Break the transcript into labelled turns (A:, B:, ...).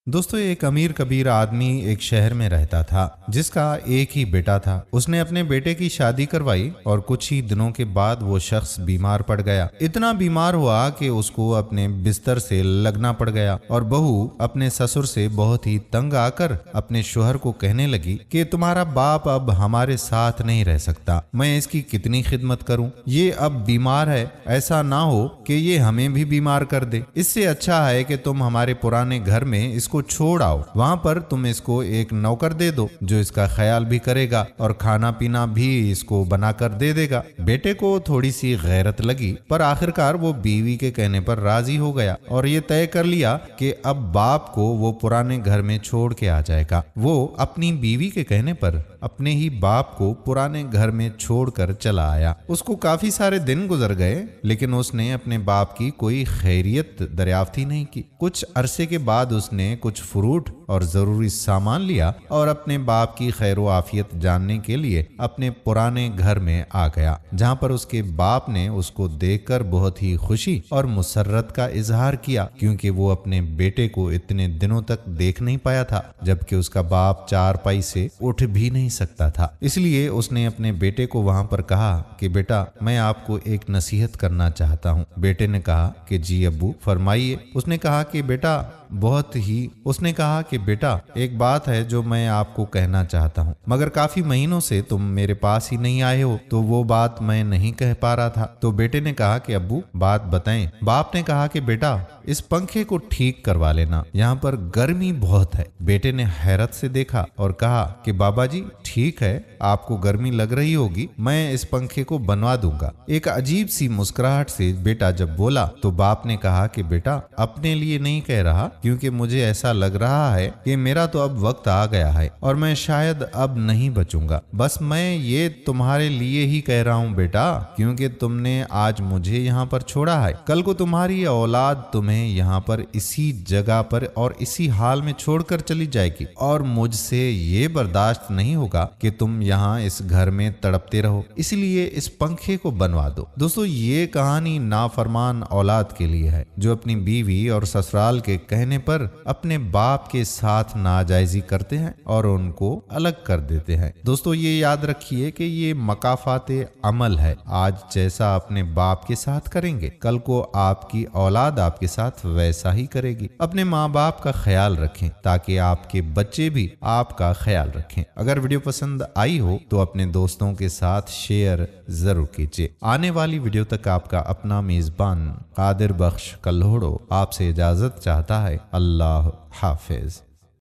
A: दोस्तों, एक अमीर कबीर आदमी एक शहर में रहता था जिसका एक ही बेटा था। उसने अपने बेटे की शादी करवाई और कुछ ही दिनों के बाद वो शख्स बीमार पड़ गया। इतना बीमार हुआ कि उसको अपने बिस्तर से लगना पड़ गया और बहू अपने ससुर से बहुत ही तंग आकर अपने शोहर को कहने लगी कि तुम्हारा बाप अब हमारे साथ नहीं रह सकता, मैं इसकी कितनी खिदमत करूं। ये अब बीमार है, ऐसा ना हो कि ये हमें भी बीमार कर दे। इससे अच्छा है कि तुम हमारे पुराने घर में इसको छोड़ आओ, वहां पर तुम इसको एक नौकर दे दो जो इसका ख्याल भी करेगा और खाना पीना भी इसको बनाकर दे देगा। बेटे को थोड़ी सी गैरत लगी पर आखिरकार वो बीवी के कहने पर राजी हो गया और ये तय कर लिया कि अब बाप को वो पुराने घर में छोड़ के आ जाएगा। वो अपनी बीवी के कहने पर अपने ही बाप को पुराने घर में छोड़कर चला आया। उसको काफी सारे दिन गुजर गए लेकिन उसने अपने बाप की कोई खैरियत दरियाफ्त ही नहीं की। कुछ अरसे के बाद उसने कुछ फ्रूट और जरूरी सामान लिया और अपने बाप की खैर आफियत जानने के लिए अपने पुराने घर में आ गया, जहां पर उसके बाप ने उसको देखकर बहुत ही खुशी और मुसर्रत का इजहार किया, क्योंकि वो अपने बेटे को इतने दिनों तक देख नहीं पाया था, जबकि उसका बाप चारपाई से उठ भी नहीं सकता था। इसलिए उसने अपने बेटे को वहां पर कहा कि बेटा, मैं आपको एक नसीहत करना चाहता हूँ। बेटे ने कहा कि जी अब्बू, फरमाइए। उसने कहा कि बेटा एक बात है जो मैं आपको कहना चाहता हूँ, मगर काफी महीनों से तुम मेरे पास ही नहीं आए हो, तो वो बात मैं नहीं कह पा रहा था। तो बेटे ने कहा कि अब्बू, बात बताएं। बाप ने कहा कि बेटा, इस पंखे को ठीक करवा लेना, यहाँ पर गर्मी बहुत है। बेटे ने हैरत से देखा और कहा कि बाबा जी, ठीक है, आपको गर्मी लग रही होगी, मैं इस पंखे को बनवा दूंगा। एक अजीब सी मुस्कुराहट से बेटा जब बोला तो बाप ने कहा कि बेटा, अपने लिए नहीं कह रहा, क्योंकि मुझे ऐसा लग रहा है कि मेरा तो अब वक्त आ गया है और मैं शायद अब नहीं बचूंगा। बस मैं ये तुम्हारे लिए ही कह रहा हूँ बेटा, क्योंकि तुमने आज मुझे यहाँ पर छोड़ा है, कल को तुम्हारी औलाद तुम्हें यहाँ पर इसी जगह पर और इसी हाल में छोड़कर चली जाएगी और मुझसे ये बर्दाश्त नहीं होगा कि तुम यहाँ इस घर में तड़पते रहो, इसलिए इस पंखे को बनवा दो। दोस्तों, ये कहानी नाफरमान औलाद के लिए है जो अपनी बीवी और ससुराल के कहने पर अपने बाप के साथ नाजायजी करते हैं और उनको अलग कर देते हैं। दोस्तों, ये याद रखिए कि ये मकाफाते अमल है। आज जैसा अपने बाप के साथ करेंगे, कल को आपकी औलाद आपके साथ वैसा ही करेगी। अपने माँ बाप का ख्याल रखें ताकि आपके बच्चे भी आपका ख्याल रखें। अगर वीडियो पसंद आई हो तो अपने दोस्तों के साथ शेयर जरूर कीजिए। आने वाली वीडियो तक आपका अपना मेजबान कादिर बख्श कल्होड़ो आपसे इजाजत चाहता है। अल्लाह हाफिज।